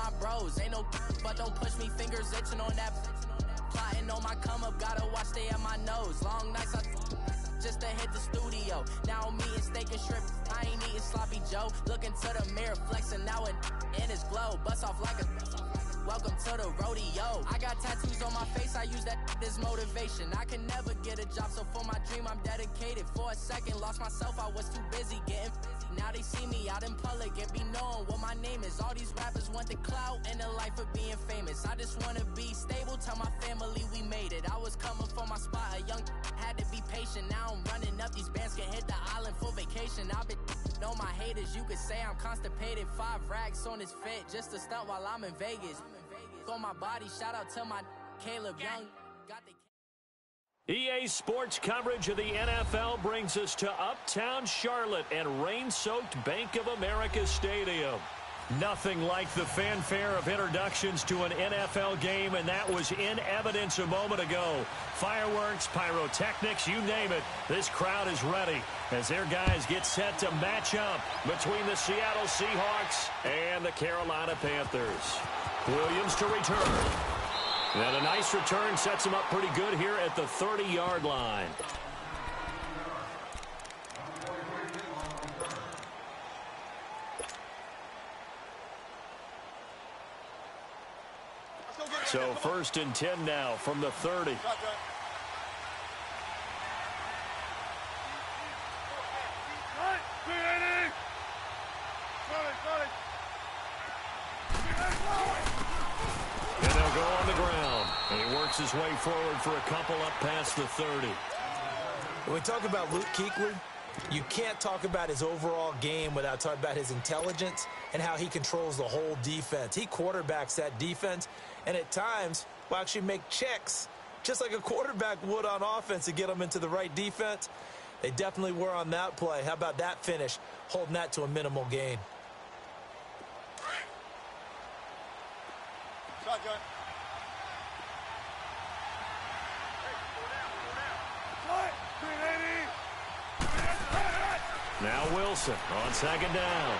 my bros. Ain't no but don't push me, fingers itching on that. Plotting on my come up, gotta watch stay at my nose. Long nights just to hit the studio. Now I'm eating steak and shrimp, I ain't eating sloppy Joe. Looking to the mirror, flexing now and in his glow. Bust off like a welcome to the rodeo. I got tattoos on my face, I use that as motivation. I can never get a job, so for my dream I'm dedicated. For a second, lost myself, I was too busy getting. Now they see me out in public and be knowing what my name is. All these rappers want the clout and the life of being famous. I just wanna be stable, tell my family we made it. I was coming for my spot, a young had to be patient. Now I'm running up, these bands can hit the island for vacation. I've been on my haters, you could say I'm constipated. 5 racks on his fit, just to stunt while I'm in Vegas. On my body, shout out to my Caleb Young. Got the EA Sports coverage of the NFL brings us to Uptown Charlotte and rain-soaked Bank of America Stadium. Nothing like the fanfare of introductions to an NFL game, and that was in evidence a moment ago. Fireworks, pyrotechnics, you name it. This crowd is ready as their guys get set to match up between the Seattle Seahawks and the Carolina Panthers. Williams to return. And a nice return sets him up pretty good here at the 30-yard line. So 1st and 10 now from the 30. And they'll go on the ground. And he works his way forward for a couple up past the 30. When we talk about Luke Kuechly, you can't talk about his overall game without talking about his intelligence and how he controls the whole defense. He quarterbacks that defense, and at times will actually make checks, just like a quarterback would on offense to get them into the right defense. They definitely were on that play. How about that finish, holding that to a minimal gain? Shotgun. Now Wilson on 2nd down.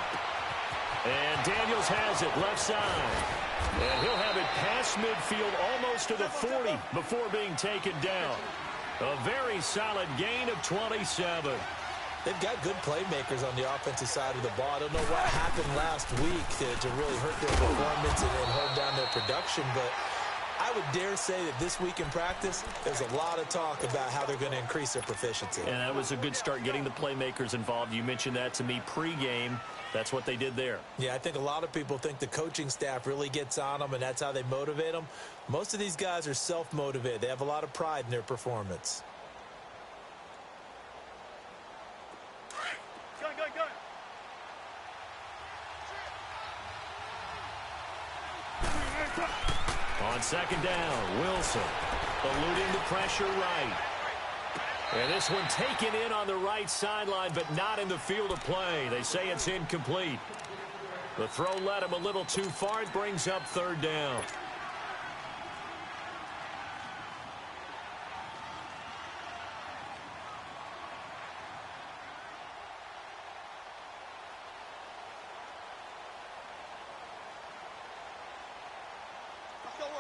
And Daniels has it left side. And he'll have it past midfield almost to the 40 before being taken down. A very solid gain of 27. They've got good playmakers on the offensive side of the ball. I don't know what happened last week to really hurt their performance and hold down their production, but I would dare say that this week in practice, there's a lot of talk about how they're going to increase their proficiency. And that was a good start getting the playmakers involved. You mentioned that to me pregame. That's what they did there. Yeah, I think a lot of people think the coaching staff really gets on them, and that's how they motivate them. Most of these guys are self-motivated. They have a lot of pride in their performance. On 2nd down, Wilson eluding the pressure right. And this one taken in on the right sideline, but not in the field of play. They say it's incomplete. The throw led him a little too far. It brings up 3rd down.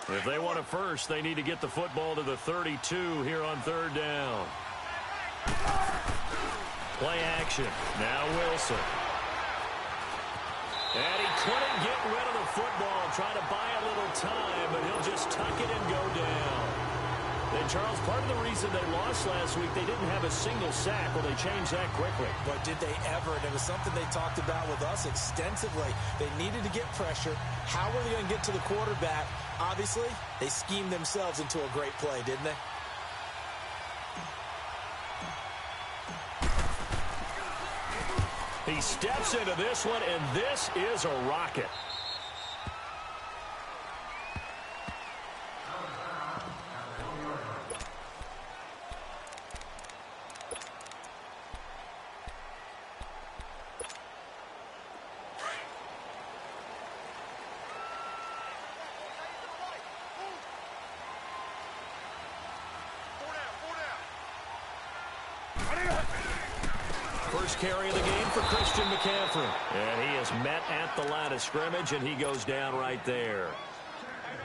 If they want it first, they need to get the football to the 32 here on 3rd down. Play action. Now Wilson. And he couldn't get rid of the football. Trying to buy a little time, but he'll just tuck it and go down. And, Charles, part of the reason they lost last week, they didn't have a single sack. Well, they changed that quickly. But did they ever? And it was something they talked about with us extensively. They needed to get pressure. How were they going to get to the quarterback? Obviously, they schemed themselves into a great play, didn't they? He steps into this one, and this is a rocket. first carry of the game for Christian McCaffrey. And he is met at the line of scrimmage, and he goes down right there.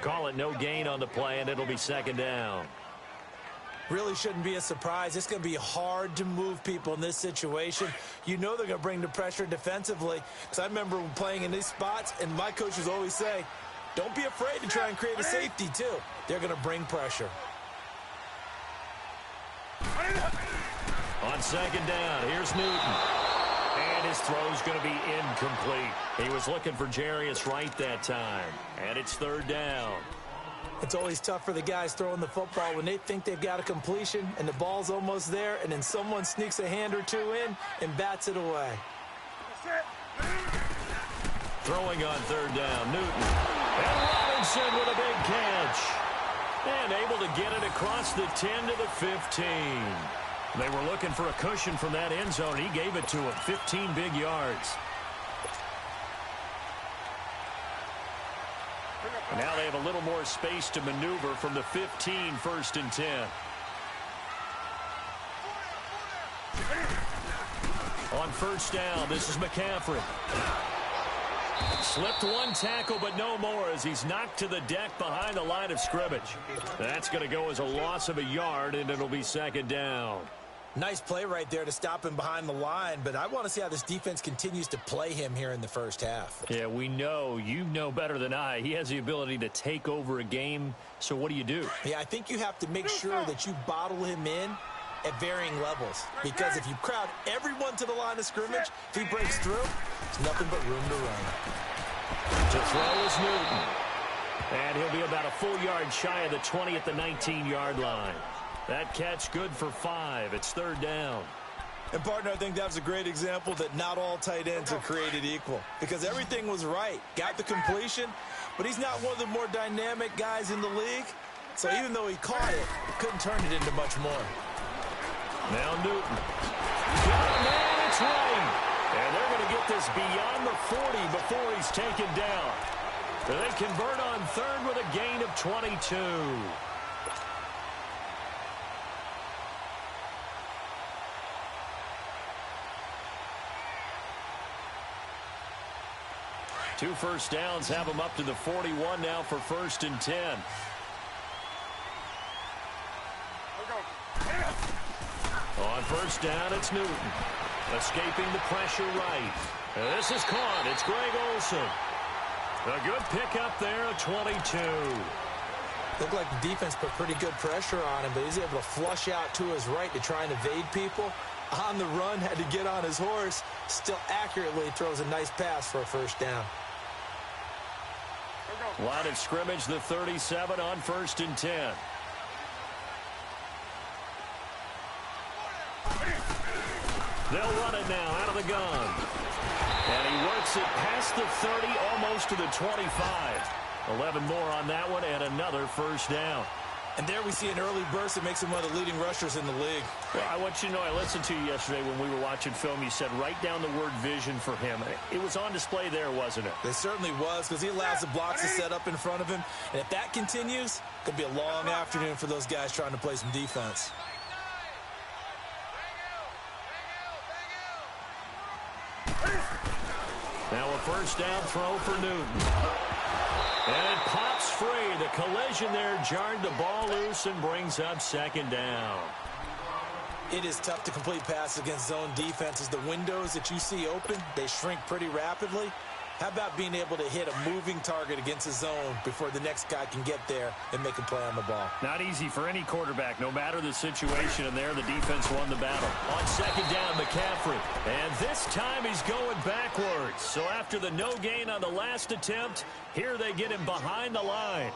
Call it no gain on the play, and it'll be second down. Really shouldn't be a surprise. It's going to be hard to move people in this situation. You know they're going to bring the pressure defensively. Because I remember playing in these spots, and my coaches always say, don't be afraid to try and create a safety, too. They're going to bring pressure. On second down, here's Newton. And his throw's going to be incomplete. He was looking for Jarius Wright that time. And it's third down. It's always tough for the guys throwing the football when they think they've got a completion and the ball's almost there, and then someone sneaks a hand or two in and bats it away. Throwing on third down, Newton. And Robinson with a big catch. And able to get it across the 10 to the 15. They were looking for a cushion from that end zone. He gave it to him, 15 big yards. Now they have a little more space to maneuver from the 15, first and 10. On first down, this is McCaffrey. Slipped one tackle, but no more as he's knocked to the deck behind the line of scrimmage. That's going to go as a loss of a yard, and it'll be second down. Nice play right there to stop him behind the line, but I want to see how this defense continues to play him here in the first half. Yeah, we know. You know better than I. He has the ability to take over a game, so what do you do? Yeah, I think you have to make sure that you bottle him in at varying levels, because if you crowd everyone to the line of scrimmage, if he breaks through, there's nothing but room to run. To throw is Newton. And he'll be about a full yard shy of the 20 at the 19-yard line. That catch good for 5. It's third down. And, partner, I think that was a great example that not all tight ends are created equal, because everything was right. Got the completion, but he's not one of the more dynamic guys in the league. So even though he caught it, couldn't turn it into much more. Now Newton. Got a man, it's right. And they're going to get this beyond the 40 before he's taken down. They convert on third with a gain of 22. Two first downs have them up to the 41 now for first and 10. On first down, it's Newton. Escaping the pressure right. This is caught. It's Greg Olsen. A good pickup there at 22. Looked like the defense put pretty good pressure on him, but he's able to flush out to his right to try and evade people. On the run, had to get on his horse. Still accurately throws a nice pass for a first down. Line of scrimmage, the 37 on first and 10. They'll run it now out of the gun. And he works it past the 30, almost to the 25. 11 more on that one, and another first down. And there we see an early burst that makes him one of the leading rushers in the league. Well, I want you to know, I listened to you yesterday when we were watching film. You said write down the word vision for him. It was on display there, wasn't it? It certainly was, because he allows the blocks to set up in front of him. And if that continues, it could be a long afternoon for those guys trying to play some defense. Now a first down throw for Newton. And it pops free. The collision there jarred the ball loose and brings up second down. It is tough to complete passes against zone defenses. The windows that you see open, they shrink pretty rapidly. How about being able to hit a moving target against a zone before the next guy can get there and make a play on the ball? Not easy for any quarterback, no matter the situation, and there the defense won the battle. On second down, McCaffrey. And this time he's going backwards. So after the no gain on the last attempt, here they get him behind the line.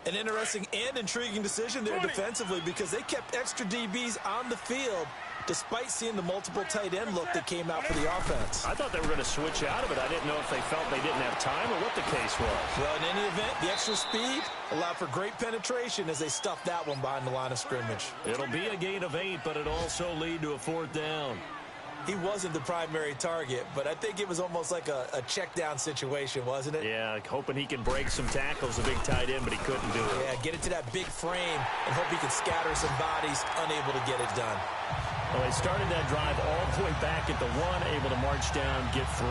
An interesting and intriguing decision there defensively, because they kept extra DBs on the field despite seeing the multiple tight end look that came out for the offense. I thought they were going to switch out of it. I didn't know if they felt they didn't have time or what the case was. Well, in any event, the extra speed allowed for great penetration as they stuffed that one behind the line of scrimmage. It'll be a gain of 8, but it also lead to a fourth down. He wasn't the primary target, but I think it was almost like a check down situation, wasn't it? Yeah, hoping he can break some tackles, a big tight end, but he couldn't do it. Yeah, get it to that big frame and hope he can scatter some bodies, unable to get it done. Well, they started that drive all the way back at the 1, able to march down, get 3.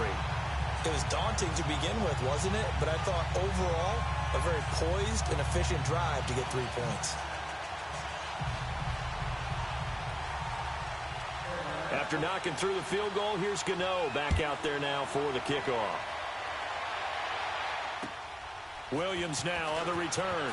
It was daunting to begin with, wasn't it? But I thought overall, a very poised and efficient drive to get 3 points. After knocking through the field goal, here's Gano back out there now for the kickoff. Williams now on the return.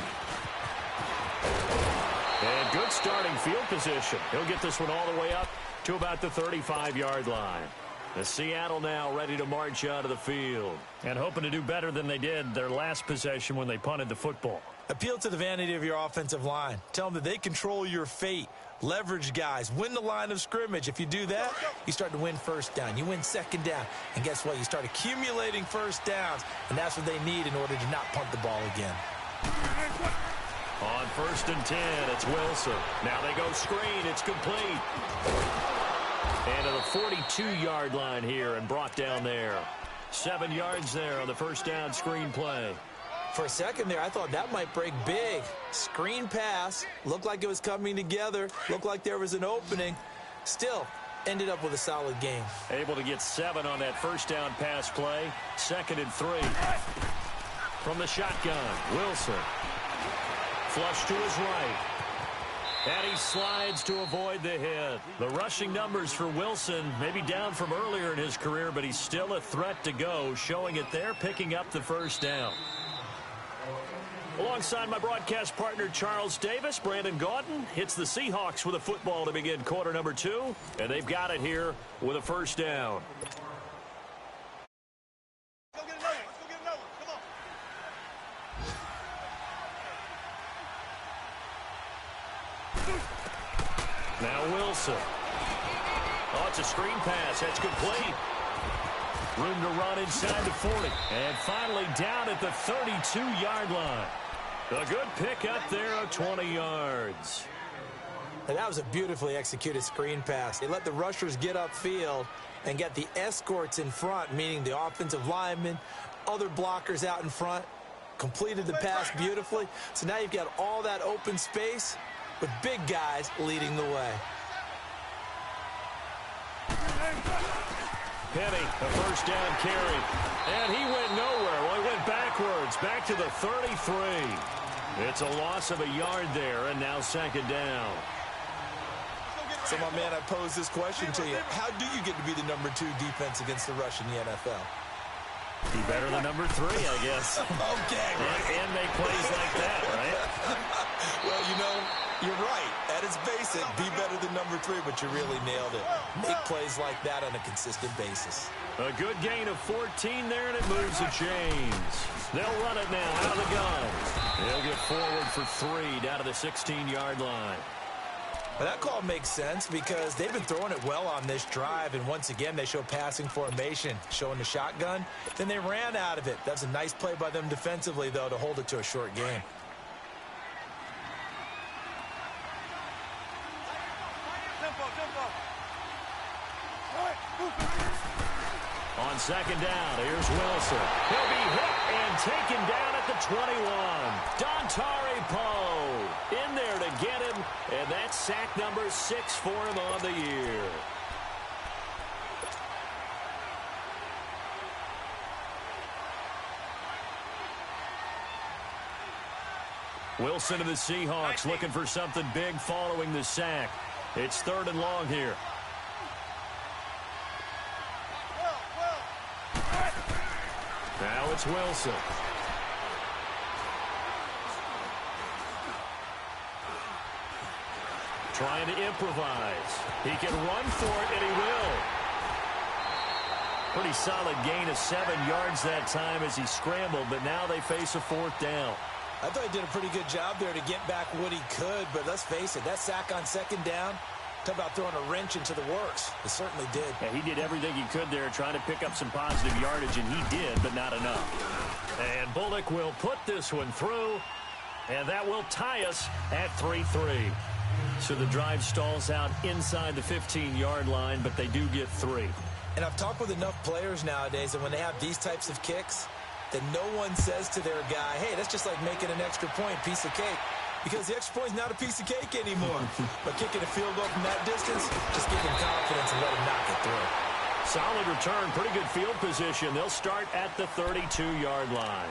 And good starting field position. He'll get this one all the way up to about the 35-yard line. The Seattle now ready to march out of the field and hoping to do better than they did their last possession when they punted the football. Appeal to the vanity of your offensive line. Tell them that they control your fate. Leverage guys. Win the line of scrimmage. If you do that, you start to win first down. You win second down. And guess what? You start accumulating first downs. And that's what they need in order to not punt the ball again. On 1st and 10, it's Wilson. Now they go screen. It's complete. And to the 42-yard line here and brought down there. 7 yards there on the first down screen play. For a second there, I thought that might break big. Screen pass. Looked like it was coming together. Looked like there was an opening. Still, ended up with a solid game. Able to get 7 on that first down pass play. 2nd and 3. From the shotgun, Wilson. Flush to his right. And he slides to avoid the hit. The rushing numbers for Wilson maybe down from earlier in his career, but he's still a threat to go, showing it there, picking up the first down. Alongside my broadcast partner, Charles Davis, Brandon Gaudin hits the Seahawks with a football to begin quarter number 2, and they've got it here with a first down. Let's go get another one. Let's go get another one. Come on. Now Wilson. Oh, it's a screen pass. That's complete. Room to run inside the 40. And finally down at the 32-yard line. A good pick up there of 20 yards. And that was a beautifully executed screen pass. They let the rushers get upfield and get the escorts in front, meaning the offensive linemen, other blockers out in front, completed the pass beautifully. So now you've got all that open space with big guys leading the way. Penny, a first down carry. And he went nowhere. Well, he went backwards, back to the 33. It's a loss of a yard there, and now 2nd down. So, my man, I pose this question to you. How do you get to be the number 2 defense against the rush in the NFL? Be better than number 3, I guess. Okay. And make plays like that, right? Well, you know, you're right. At its basic, be better than number 3, but you really nailed it. Make plays like that on a consistent basis. A good gain of 14 there, and it moves the chains. They'll run it now out of the gun. They'll get forward for 3 down to the 16-yard line. Well, that call makes sense because they've been throwing it well on this drive, and once again, they show passing formation, showing the shotgun. Then they ran out of it. That's a nice play by them defensively, though, to hold it to a short game. On 2nd down, here's Wilson. He'll be hit and taken down at the 21. Dontari Poe in there to get him, and that's sack number 6 for him on the year. Wilson of the Seahawks looking for something big following the sack. It's 3rd and long here. Now it's Wilson. Trying to improvise. He can run for it, and he will. Pretty solid gain of 7 yards that time as he scrambled, but now they face a 4th down. I thought he did a pretty good job there to get back what he could, but let's face it, that sack on 2nd down, talk about throwing a wrench into the works. It certainly did. Yeah, he did everything he could there trying to pick up some positive yardage, and he did, but not enough. And Bullock will put this one through, and that will tie us at 3-3. So the drive stalls out inside the 15-yard line, but they do get 3. And I've talked with enough players nowadays, and when they have these types of kicks, that no one says to their guy, hey, that's just like making an extra point, piece of cake. Because the extra point's not a piece of cake anymore. But kicking a field goal from that distance, just give him confidence and let him knock it through. Solid return, pretty good field position. They'll start at the 32-yard line.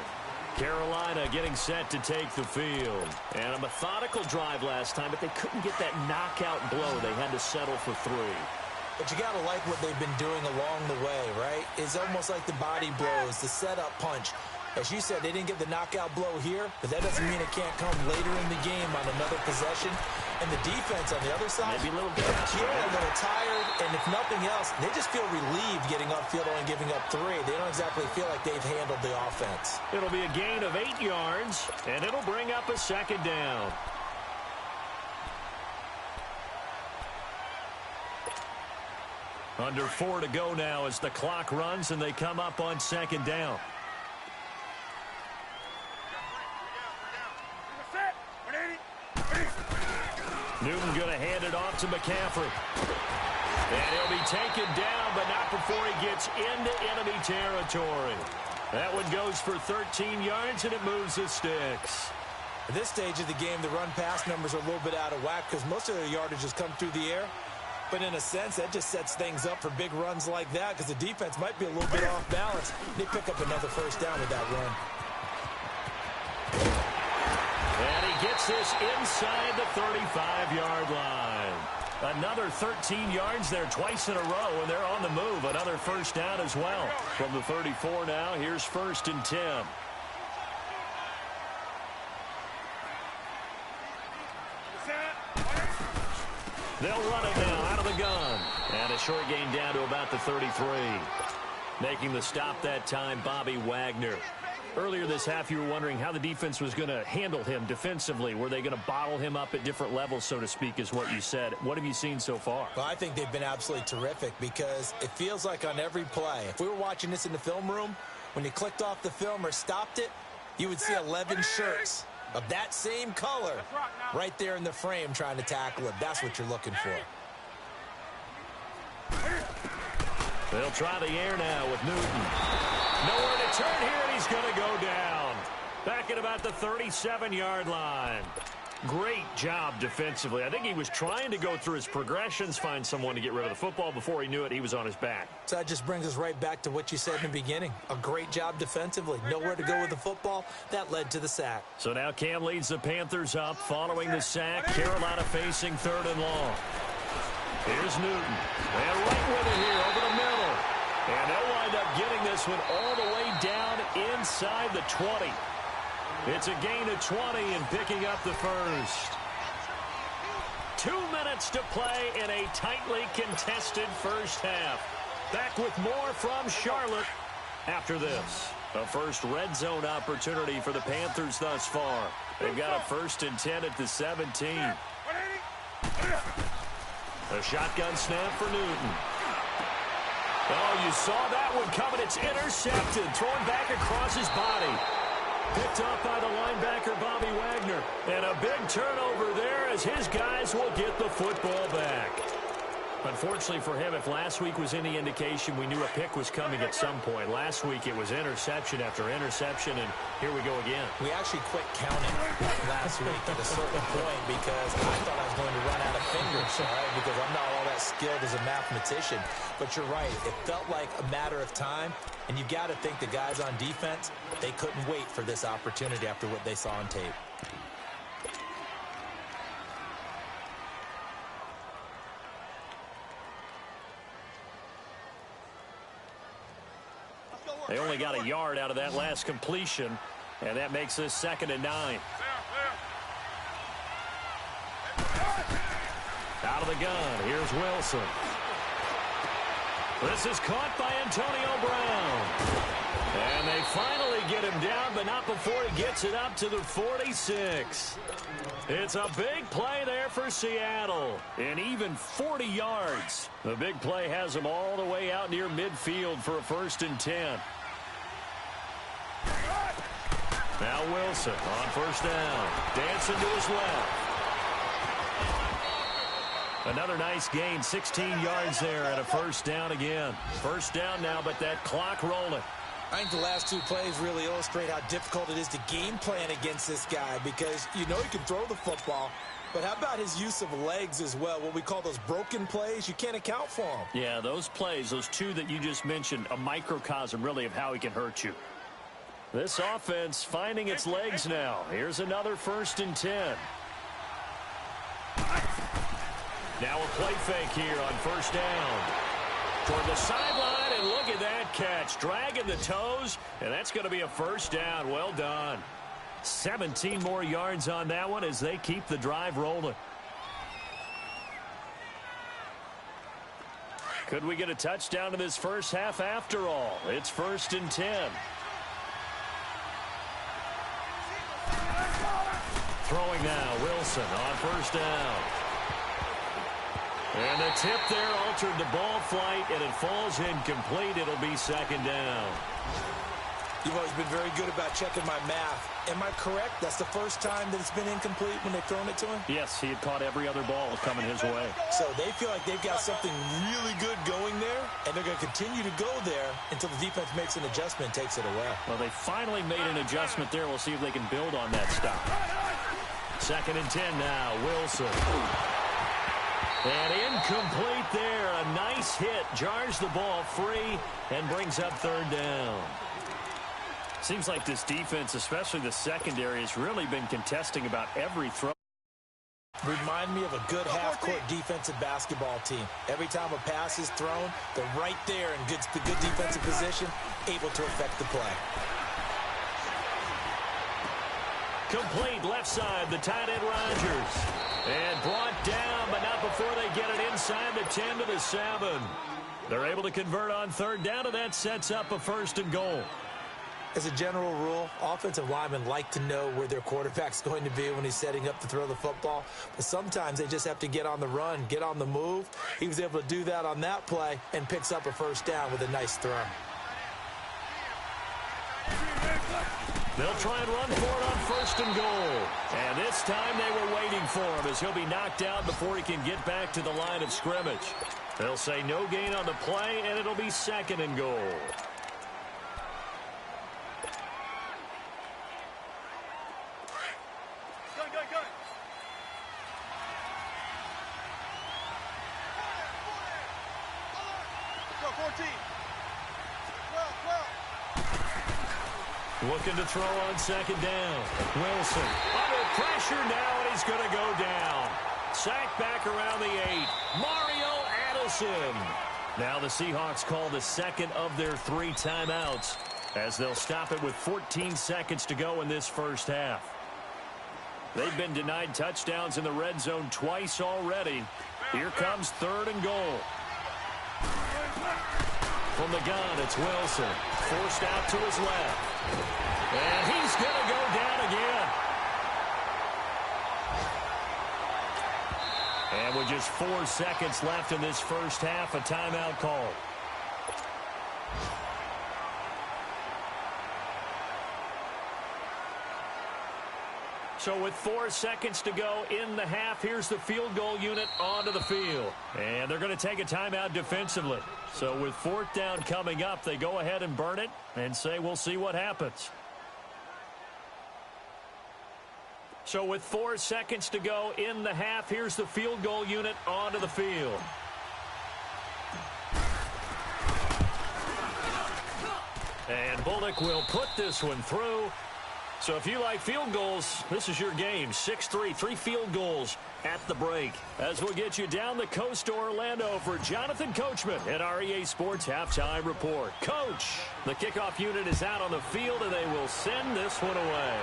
Carolina getting set to take the field. And a methodical drive last time, but they couldn't get that knockout blow. They had to settle for 3. But you got to like what they've been doing along the way, right? It's almost like the body blows, the setup punch. As you said, they didn't get the knockout blow here, but that doesn't mean it can't come later in the game on another possession. And the defense on the other side, maybe a little gassed. Yeah, a little tired. And if nothing else, they just feel relieved getting upfield only giving up 3. They don't exactly feel like they've handled the offense. It'll be a gain of 8 yards, and it'll bring up a second down. Under 4 to go now as the clock runs, and they come up on second down. Newton going to hand it off to McCaffrey. And he'll be taken down, but not before he gets into enemy territory. That one goes for 13 yards, and it moves the sticks. At this stage of the game, the run-pass numbers are a little bit out of whack because most of their yardage has come through the air. But in a sense, that just sets things up for big runs like that because the defense might be a little bit off balance. They pick up another first down with that run. And he gets this inside the 35-yard line. Another 13 yards there twice in a row, and they're on the move. Another first down as well. From the 34 now, here's 1st and 10. They'll run it now out of the gun. And a short gain down to about the 33. Making the stop that time, Bobby Wagner. Earlier this half, you were wondering how the defense was going to handle him defensively. Were they going to bottle him up at different levels, so to speak, is what you said. What have you seen so far? Well, I think they've been absolutely terrific because it feels like on every play, if we were watching this in the film room, when you clicked off the film or stopped it, you would see 11 shirts of that same color right there in the frame trying to tackle it. That's what you're looking for. They'll try the air now with Newton. Nowhere to turn here, and he's going to go down. Back at about the 37-yard line. Great job defensively. I think he was trying to go through his progressions, find someone to get rid of the football. Before he knew it, he was on his back. So that just brings us right back to what you said in the beginning. A great job defensively. Nowhere to go with the football. That led to the sack. So now Cam leads the Panthers up following the sack. Carolina facing 3rd and long. Here's Newton. And right with it here over the middle. And they'll wind up getting this one all the way down inside the 20. It's a gain of 20 and picking up the first. 2 minutes to play in a tightly contested first half. Back with more from Charlotte after this. A first red zone opportunity for the Panthers thus far. They've got a 1st and 10 at the 17. A shotgun snap for Newton. Oh, you saw that one coming. It's intercepted. Thrown back across his body. Picked up by the linebacker, Bobby Wagner. And a big turnover there as his guys will get the football back. Unfortunately for him, if last week was any indication, we knew a pick was coming at some point. Last week it was interception after interception, and here we go again. We actually quit counting last week at a certain point because I thought I was going to run out of fingers, all right, because I'm not all that skilled as a mathematician. But you're right. It felt like a matter of time, and you got to think the guys on defense, they couldn't wait for this opportunity after what they saw on tape. They only got a yard out of that last completion, and that makes this 2nd and 9. Out of the gun, here's Wilson. This is caught by Antonio Brown. And they finally get him down, but not before he gets it up to the 46. It's a big play there for Seattle, and even 40 yards. The big play has them all the way out near midfield for a 1st and 10. Now Wilson on 1st down, dancing to his left. Another nice gain, 16 yards there, and a 1st down again. 1st down now, but that clock rolling. I think the last two plays really illustrate how difficult it is to game plan against this guy because you know he can throw the football, but how about his use of legs as well? What we call those broken plays, you can't account for them. Yeah, those plays, those two that you just mentioned, a microcosm really of how he can hurt you. This offense finding its legs now. Here's another 1st and 10. Now a play fake here on 1st down. Toward the sideline, and look at that catch. Dragging the toes, and that's going to be a 1st down. Well done. 17 more yards on that one as they keep the drive rolling. Could we get a touchdown in this first half after all? It's 1st and 10. Throwing now, Wilson on 1st down. And the tip there altered the ball flight, and it falls incomplete. It'll be 2nd down. You've always been very good about checking my math. Am I correct? That's the first time that it's been incomplete when they've thrown it to him? Yes, he had caught every other ball coming his way. So they feel like they've got something really good going there, and they're going to continue to go there until the defense makes an adjustment and takes it away. Well, they finally made an adjustment there. We'll see if they can build on that stop. 2nd and 10 now, Wilson. And incomplete there. A nice hit. Jars the ball free and brings up 3rd down. Seems like this defense, especially the secondary, has really been contesting about every throw. Remind me of a good half-court defensive basketball team. Every time a pass is thrown, they're right there in good defensive position, able to affect the play. Complete left side, the tight end Rodgers. And brought down, but not before they get it inside the 10 to the 7. They're able to convert on 3rd down, and that sets up a 1st and goal. As a general rule, offensive linemen like to know where their quarterback's going to be when he's setting up to throw the football. But sometimes they just have to get on the run, get on the move. He was able to do that on that play and picks up a 1st down with a nice throw. They'll try and run for it on 1st and goal. And this time they were waiting for him as he'll be knocked out before he can get back to the line of scrimmage. They'll say no gain on the play, and it'll be 2nd and goal. Looking to throw on 2nd down. Wilson under pressure now, and he's going to go down. Sacked back around the 8. Mario Addison. Now the Seahawks call the 2nd of their 3 timeouts as they'll stop it with 14 seconds to go in this first half. They've been denied touchdowns in the red zone twice already. Here comes 3rd and goal. From the gun, it's Wilson. Forced out to his left. And he's going to go down again. And with just 4 seconds left in this first half, a timeout call. So with 4 seconds to go in the half, here's the field goal unit onto the field. And they're going to take a timeout defensively. So with 4th down coming up, they go ahead and burn it and say we'll see what happens. So with 4 seconds to go in the half, here's the field goal unit onto the field. And Bullock will put this one through. So if you like field goals, this is your game. 6-3, 3 field goals at the break. As we'll get you down the coast to Orlando for Jonathan Coachman at our EA Sports Halftime Report. Coach, the kickoff unit is out on the field, and they will send this one away.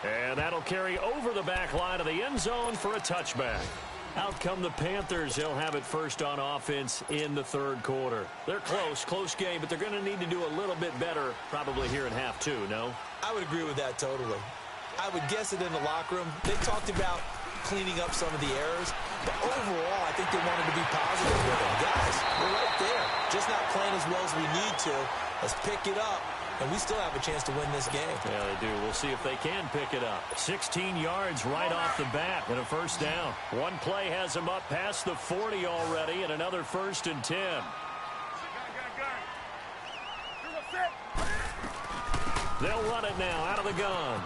And that'll carry over the back line of the end zone for a touchback. Out come the Panthers. They'll have it first on offense in the 3rd quarter. They're close game, but they're going to need to do a little bit better probably here in half 2, no? I would agree with that totally. I would guess it in the locker room. They talked about cleaning up some of the errors, but overall, I think they wanted to be positive with them. Guys, we're right there. Just not playing as well as we need to. Let's pick it up. And we still have a chance to win this game. Yeah, they do. We'll see if they can pick it up. 16 yards right off the bat and a 1st down. One play has them up past the 40 already and another 1st and 10. They'll run it now out of the gun.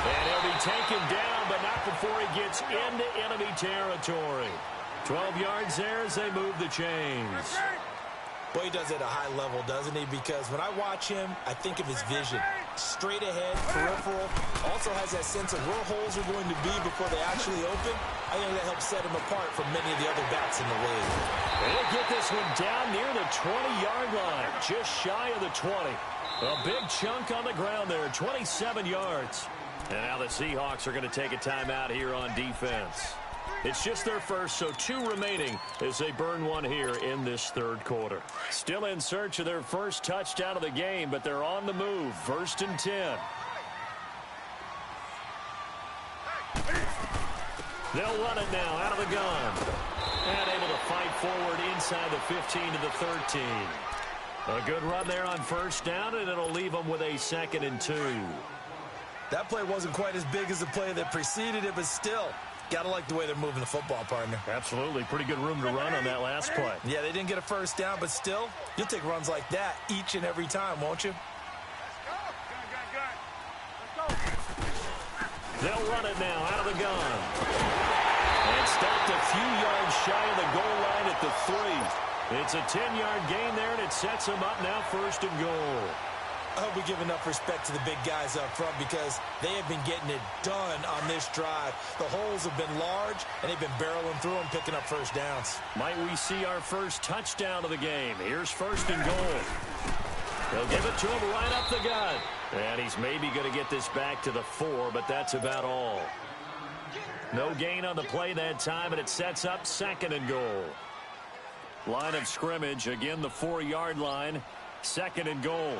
And he'll be taken down, but not before he gets into enemy territory. 12 yards there as they move the chains. Well, he does it at a high level, doesn't he? Because when I watch him, I think of his vision. Straight ahead, peripheral. Also has that sense of where holes are going to be before they actually open. I think that helps set him apart from many of the other backs in the league. They'll get this one down near the 20-yard line, just shy of the 20. A big chunk on the ground there, 27 yards. And now the Seahawks are going to take a timeout here on defense. It's just their first, so 2 remaining as they burn one here in this third quarter. Still in search of their first touchdown of the game, but they're on the move. 1st and 10. They'll run it now out of the gun. And able to fight forward inside the 15 to the 13. A good run there on 1st down, and it'll leave them with a 2nd and 2. That play wasn't quite as big as the play that preceded it, but still, gotta like the way they're moving the football, partner. Absolutely. Pretty good room to run on that last play. Yeah, they didn't get a 1st down, but still, you'll take runs like that each and every time, won't you? They'll run it now out of the gun. And stopped a few yards shy of the goal line at the 3. It's a 10-yard gain there, and it sets them up now 1st and goal. I hope we give enough respect to the big guys up front because they have been getting it done on this drive. The holes have been large, and they've been barreling through them, picking up 1st downs. Might we see our first touchdown of the game? Here's 1st and goal. They'll give it to him right up the gut. And he's maybe going to get this back to the 4, but that's about all. No gain on the play that time, and it sets up 2nd and goal. Line of scrimmage, again the 4-yard line, 2nd and goal.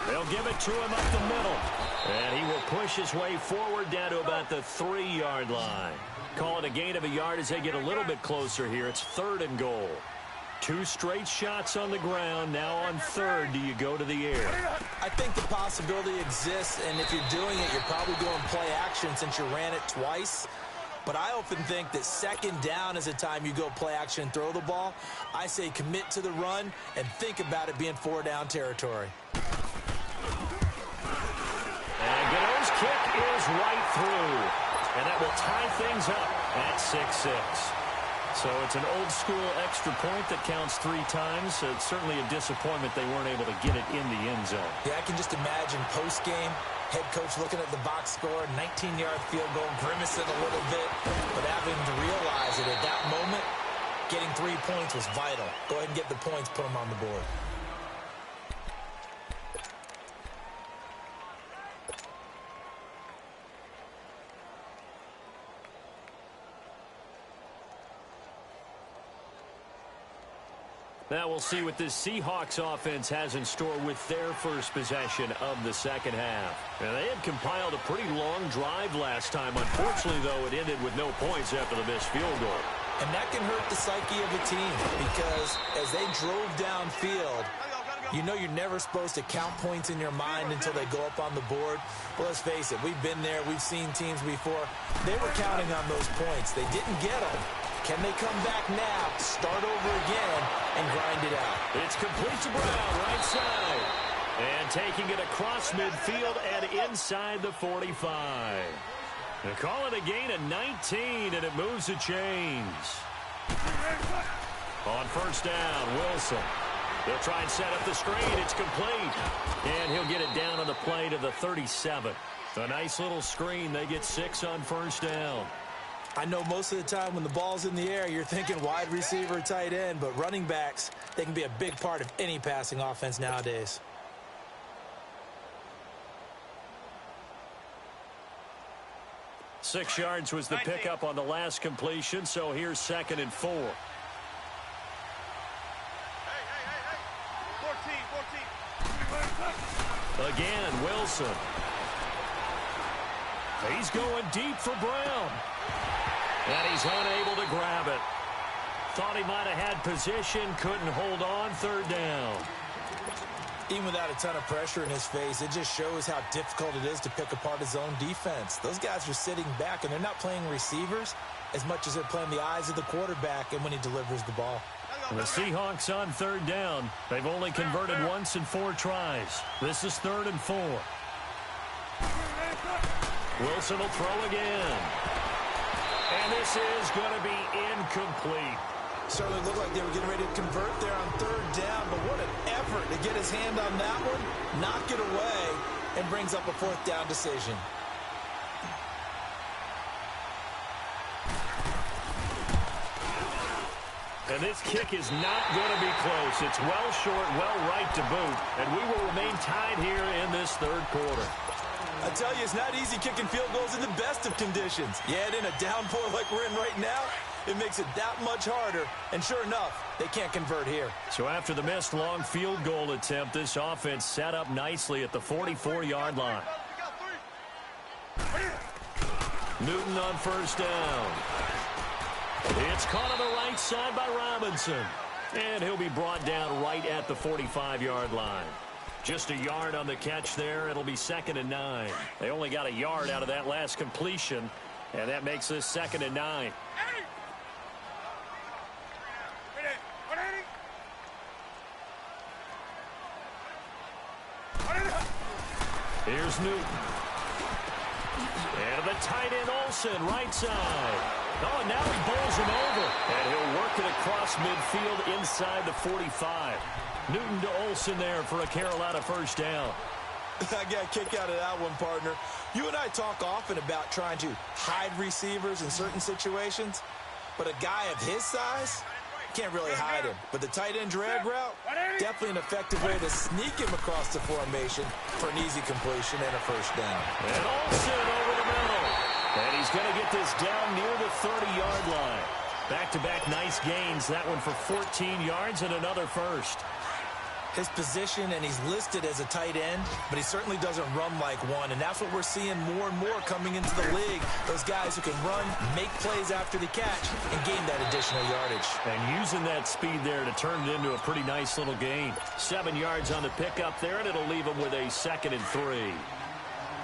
They'll give it to him up the middle. And he will push his way forward down to about the 3-yard line. Call it a gain of a yard as they get a little bit closer here. It's 3rd and goal. 2 straight shots on the ground. Now on 3rd, do you go to the air? I think the possibility exists, and if you're doing it, you're probably going play action since you ran it twice. But I often think that 2nd down is a time you go play action and throw the ball. I say commit to the run and think about it being 4-down territory. And Gano's kick is right through. And that will tie things up at 6-6. So it's an old-school extra point that counts 3 times. So it's certainly a disappointment they weren't able to get it in the end zone. Yeah, I can just imagine post-game, head coach looking at the box score, 19-yard field goal, grimacing a little bit, but having to realize that at that moment, getting 3 points was vital. Go ahead and get the points, put them on the board. Now we'll see what this Seahawks offense has in store with their first possession of the 2nd half. And they had compiled a pretty long drive last time. Unfortunately, though, it ended with no points after the missed field goal. And that can hurt the psyche of a team because as they drove downfield, you know you're never supposed to count points in your mind until they go up on the board. Well, let's face it, we've been there. We've seen teams before. They were counting on those points. They didn't get them. Can they come back now, start over again, and grind it out? It's complete to Brown, right side. And taking it across midfield and inside the 45. They call it a gain of 19, and it moves the chains. On 1st down, Wilson. They'll try and set up the screen. It's complete. And he'll get it down on the play to the 37. A nice little screen. They get 6 on 1st down. I know most of the time when the ball's in the air, you're thinking wide receiver, tight end, but running backs, they can be a big part of any passing offense nowadays. Six yards was the pickup on the last completion, so here's 2nd and 4. Hey. 14. Again, Wilson. He's going deep for Brown. And he's unable to grab it. Thought he might have had position, couldn't hold on, 3rd down. Even without a ton of pressure in his face, it just shows how difficult it is to pick apart his own defense. Those guys are sitting back, and they're not playing receivers as much as they're playing the eyes of the quarterback and when he delivers the ball. The Seahawks on third down. They've only converted once in 4 tries. This is 3rd and 4. Wilson will throw again. And this is going to be incomplete. Certainly looked like they were getting ready to convert there on 3rd down, but what an effort to get his hand on that one, knock it away, and brings up a 4th down decision. And this kick is not going to be close. It's well short, well right to boot, and we will remain tied here in this 3rd quarter. I tell you, it's not easy kicking field goals in the best of conditions. Yet in a downpour like we're in right now, it makes it that much harder. And sure enough, they can't convert here. So after the missed long field goal attempt, this offense set up nicely at the 44-yard line. Newton on 1st down. It's caught on the right side by Robinson. And he'll be brought down right at the 45-yard line. Just a yard on the catch there. It'll be 2nd and 9. They only got a yard out of that last completion, and that makes this 2nd and 9. Here's Newton. And the tight end Olsen, right side. Oh, and now he bowls him over. And he'll work it across midfield inside the 45. Newton to Olsen there for a Carolina 1st down. I got a kick out of that one, partner. You and I talk often about trying to hide receivers in certain situations, but a guy of his size can't really hide him. But the tight end drag route, definitely an effective way to sneak him across the formation for an easy completion and a 1st down. And Olsen over the middle. And he's going to get this down near the 30-yard line. Back-to-back nice gains. That one for 14 yards and another 1st. His position, and he's listed as a tight end, but he certainly doesn't run like one, and that's what we're seeing more and more coming into the league. Those guys who can run, make plays after the catch, and gain that additional yardage. And using that speed there to turn it into a pretty nice little gain. 7 yards on the pickup there, and it'll leave him with a 2nd and 3.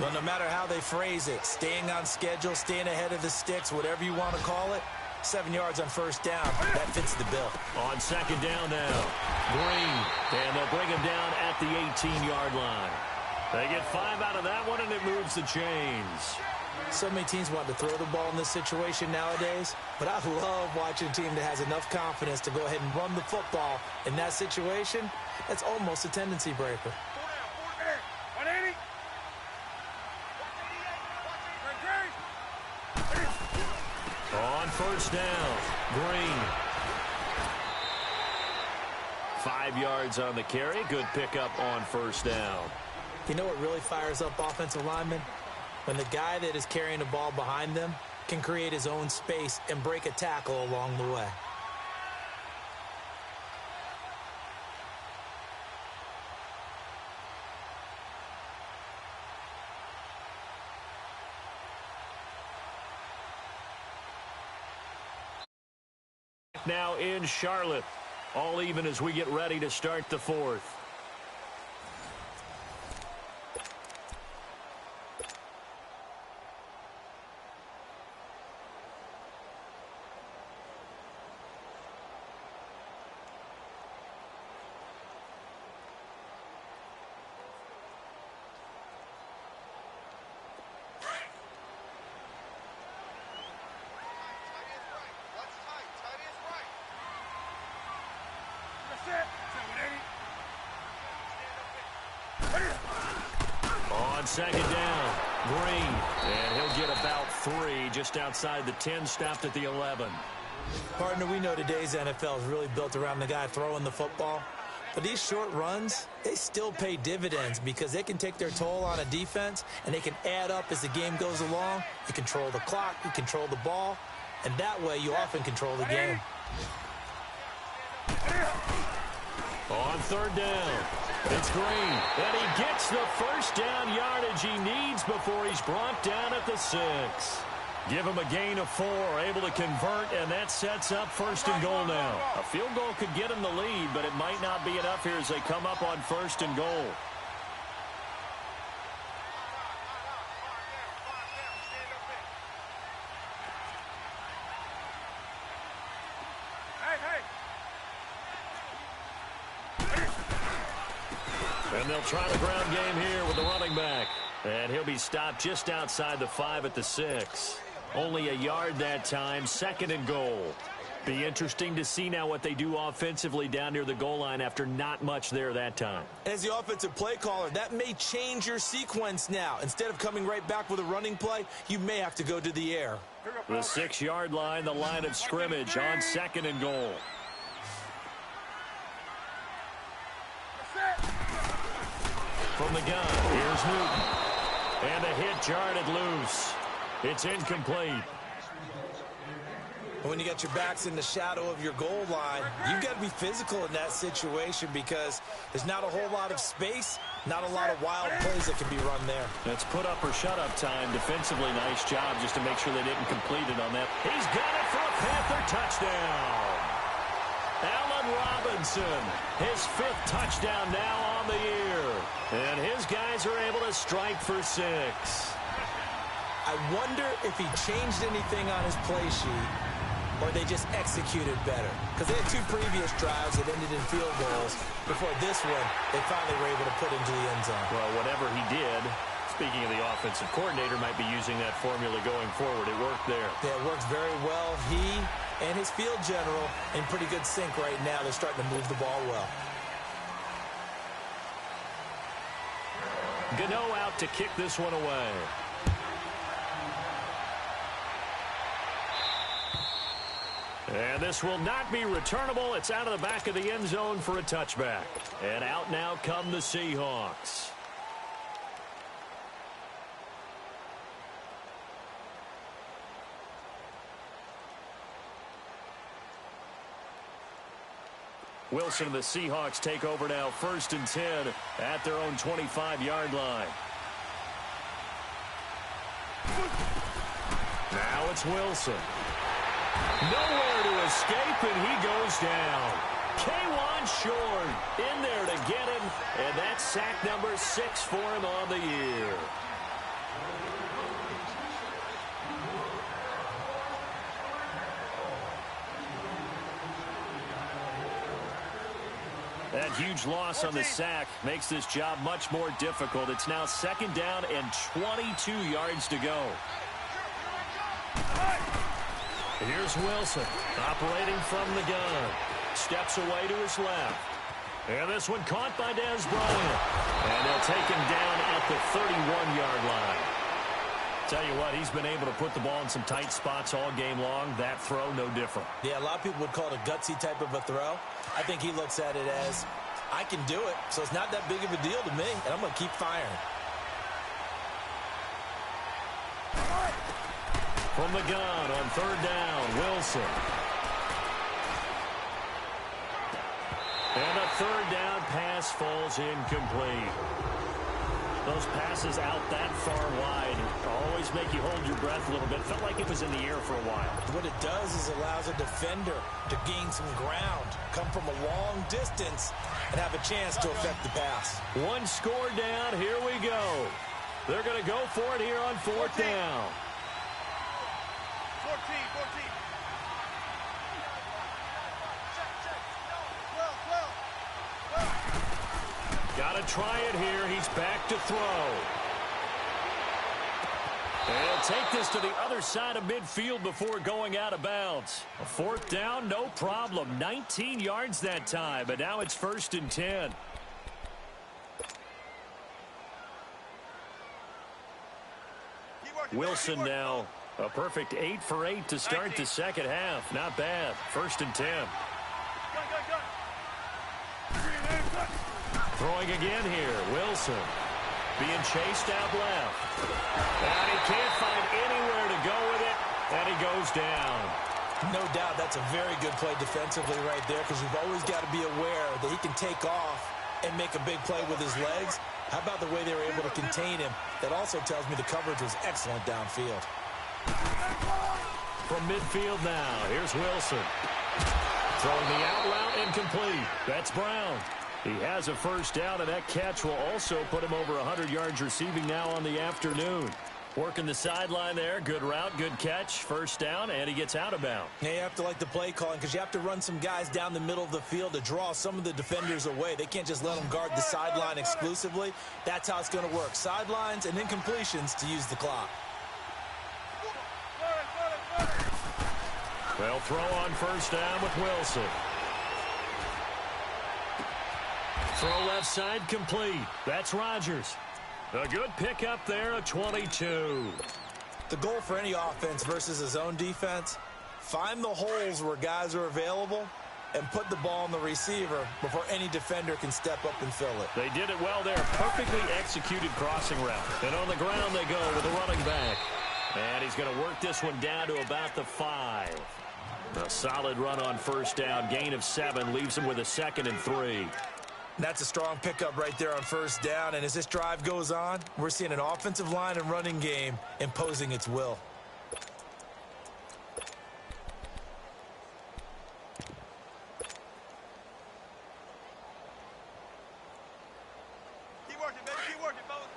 Well, no matter how they phrase it, staying on schedule, staying ahead of the sticks, whatever you want to call it, 7 yards on 1st down. That fits the bill. On 2nd down now. Green. And they'll bring him down at the 18-yard line. They get 5 out of that one, and it moves the chains. So many teams want to throw the ball in this situation nowadays, but I love watching a team that has enough confidence to go ahead and run the football. In that situation, that's almost a tendency breaker. On 1st down, Green. 5 yards on the carry. Good pickup on 1st down. You know what really fires up offensive linemen? When the guy that is carrying the ball behind them can create his own space and break a tackle along the way. Now in Charlotte. All even as we get ready to start the 4th. On 2nd down, Green, and he'll get about 3 just outside the 10, stopped at the 11. Partner, we know today's NFL is really built around the guy throwing the football, but these short runs, they still pay dividends because they can take their toll on a defense, and they can add up as the game goes along. You control the clock, you control the ball, and that way you often control the game. On 3rd down, it's Green, and he gets the 1st down yardage he needs before he's brought down at the 6. Give him a gain of 4, able to convert, and that sets up first and goal now. A field goal could get him the lead, but it might not be enough here as they come up on first and goal. And they'll try the ground game here with the running back. And he'll be stopped just outside the 5 at the 6. Only a yard that time, second and goal. Be interesting to see now what they do offensively down near the goal line after not much there that time. As the offensive play caller, that may change your sequence now. Instead of coming right back with a running play, you may have to go to the air. The 6-yard line, the line of scrimmage on second and goal. From the gun, here's Newton. And a hit jarred loose. It's incomplete. When you got your backs in the shadow of your goal line, you've got to be physical in that situation because there's not a whole lot of space, not a lot of wild plays that can be run there. That's put up or shut up time. Defensively, nice job just to make sure they didn't complete it on that. He's got it for a Panther touchdown. Allen Robinson, his 5th touchdown now on the year. And his guys are able to strike for 6. I wonder if he changed anything on his play sheet or they just executed better. Because they had 2 previous drives that ended in field goals. Before this one, they finally were able to put into the end zone. Well, whatever he did, speaking of the offensive coordinator, might be using that formula going forward. It worked there. Yeah, it works very well. He and his field general in pretty good sync right now. They're starting to move the ball well. Gano out to kick this one away. And this will not be returnable. It's out of the back of the end zone for a touchback. And out now come the Seahawks. Wilson and the Seahawks take over now, 1st and 10 at their own 25-yard line. Now it's Wilson. Nowhere to escape, and he goes down. K1 short in there to get him, and that's sack number 6 for him on the year. That huge loss on the sack makes this job much more difficult. It's now 2nd down and 22 yards to go. Here's Wilson, operating from the gun. Steps away to his left. And this one caught by Des Bryant. And they'll take him down at the 31-yard line. Tell you what, he's been able to put the ball in some tight spots all game long. That throw, no different. Yeah, a lot of people would call it a gutsy type of a throw. I think he looks at it as, I can do it, so it's not that big of a deal to me, and I'm going to keep firing. From the gun on 3rd down, Wilson. And a 3rd down pass falls incomplete. Those passes out that far wide always make you hold your breath a little bit. Felt like it was in the air for a while. What it does is allows a defender to gain some ground, come from a long distance, and have a chance to affect the pass. 1 score down. Here we go. They're going to go for it here on 4th down. 14. Got to try it here. He's back to throw. And he'll take this to the other side of midfield before going out of bounds. A 4th down, no problem. 19 yards that time, but now it's 1st and 10. Wilson now a perfect 8 for 8 to start the second half. Not bad. 1st and 10. Throwing again here. Wilson being chased out left. And he can't find anywhere to go with it. And he goes down. No doubt that's a very good play defensively right there because you've always got to be aware that he can take off and make a big play with his legs. How about the way they were able to contain him? That also tells me the coverage was excellent downfield. From midfield now, here's Wilson. Throwing the out route incomplete. That's Brown. He has a first down, and that catch will also put him over 100 yards receiving now on the afternoon. Working the sideline there. Good route, good catch. First down, and he gets out of bounds. Now you have to like the play calling because you have to run some guys down the middle of the field to draw some of the defenders away. They can't just let them guard the sideline exclusively. That's how it's going to work. Sidelines and incompletions to use the clock. They'll throw on first down with Wilson. Throw left side complete. That's Rodgers. A good pickup there, a 22. The goal for any offense versus a zone defense, find the holes where guys are available and put the ball on the receiver before any defender can step up and fill it. They did it well there. Perfectly executed crossing route. And on the ground they go with a running back. And he's going to work this one down to about the 5. A solid run on first down. Gain of 7 leaves him with a 2nd and 3. That's a strong pickup right there on first down. And as this drive goes on, we're seeing an offensive line and running game imposing its will. Keep working, baby. Keep working, fellas.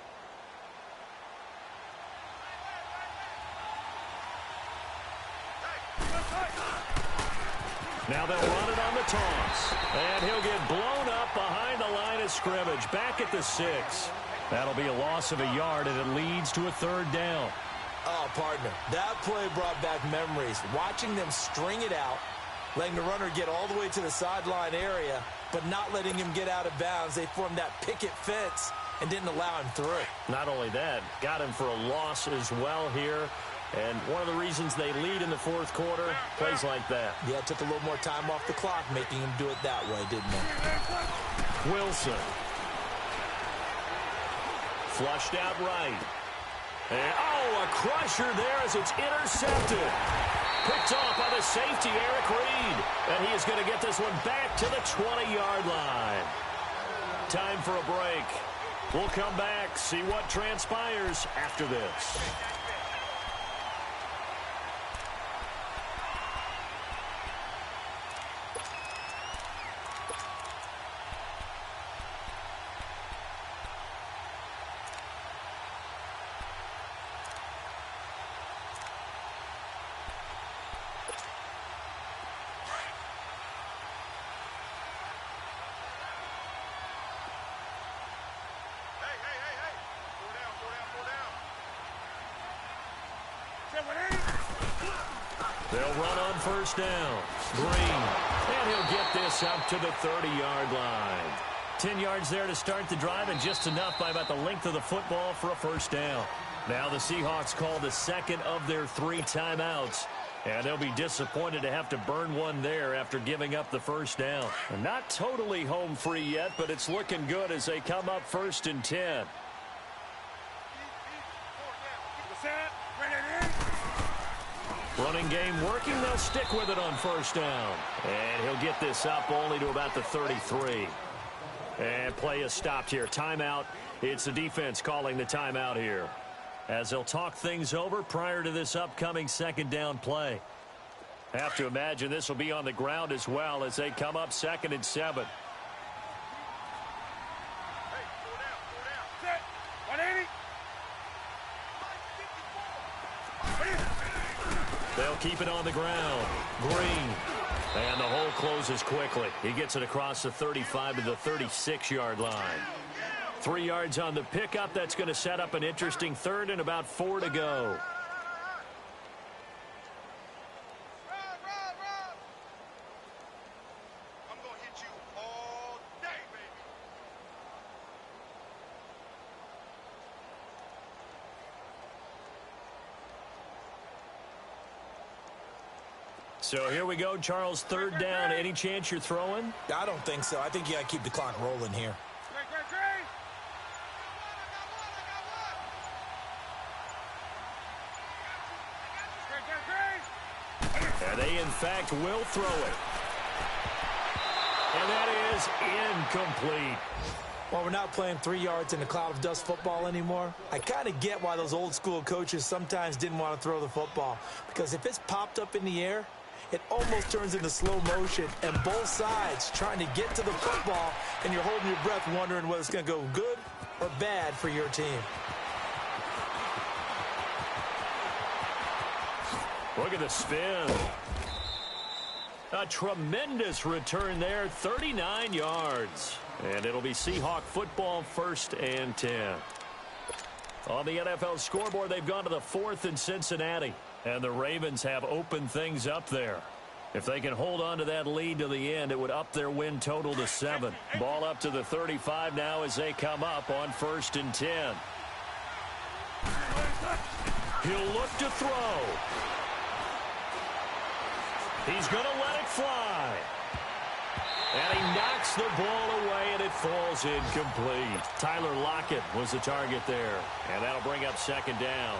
Now they'll run it on the toss. And he'll get blown up behind the line of scrimmage. Back at the 6. That'll be a loss of a yard, and it leads to a 3rd down. Oh, partner, that play brought back memories. Watching them string it out, letting the runner get all the way to the sideline area, but not letting him get out of bounds. They formed that picket fence and didn't allow him through. Not only that, got him for a loss as well here. And one of the reasons they lead in the 4th quarter, plays like that. Yeah, it took a little more time off the clock, making him do it that way, didn't it? Wilson. Flushed out right. And, a crusher there as it's intercepted. Picked off by the safety, Eric Reed. And he is going to get this one back to the 20-yard line. Time for a break. We'll come back, see what transpires after this. They'll run on first down. Green. And he'll get this up to the 30-yard line. 10 yards there to start the drive, and just enough by about the length of the football for a first down. Now the Seahawks call the 2nd of their 3 timeouts. And they'll be disappointed to have to burn one there after giving up the first down. And not totally home free yet, but it's looking good as they come up 1st and 10. Running game working. They'll stick with it on first down. And he'll get this up only to about the 33. And play is stopped here. Timeout. It's the defense calling the timeout here, as they'll talk things over prior to this upcoming 2nd down play. Have to imagine this will be on the ground as well as they come up 2nd and 7. They'll keep it on the ground. Green. And the hole closes quickly. He gets it across the 35 to the 36-yard line. 3 yards on the pickup. That's going to set up an interesting 3rd and about 4 to go. I'm going to hit you all day, baby. So here we go, Charles. 3rd down. Any chance you're throwing? I don't think so. I think you got to keep the clock rolling here. And they, in fact, will throw it. And that is incomplete. Well, we're not playing 3 yards in a cloud of dust football anymore. I kind of get why those old school coaches sometimes didn't want to throw the football. Because if it's popped up in the air, it almost turns into slow motion. And both sides trying to get to the football, and you're holding your breath wondering whether it's going to go good or bad for your team. Look at the spin. A tremendous return there, 39 yards. And it'll be Seahawk football, 1st and 10. On the NFL scoreboard, they've gone to the 4th in Cincinnati. And the Ravens have opened things up there. If they can hold on to that lead to the end, it would up their win total to 7. Ball up to the 35 now as they come up on 1st and 10. He'll look to throw. He's going to let it fly. And he knocks the ball away, and it falls incomplete. Tyler Lockett was the target there. And that'll bring up 2nd down.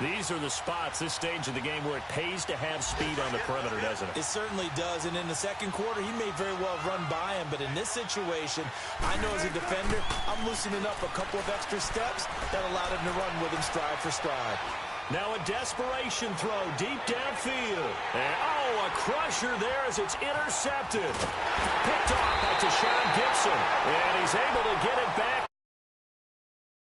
These are the spots, this stage of the game, where it pays to have speed on the perimeter, doesn't it? It certainly does. And in the second quarter, he may very well run by him. But in this situation, I know as a defender, I'm loosening up a couple of extra steps that allowed him to run with him stride for stride. Now a desperation throw deep downfield. And, oh, a crusher there as it's intercepted. Picked off by Deshaun Gibson. And he's able to get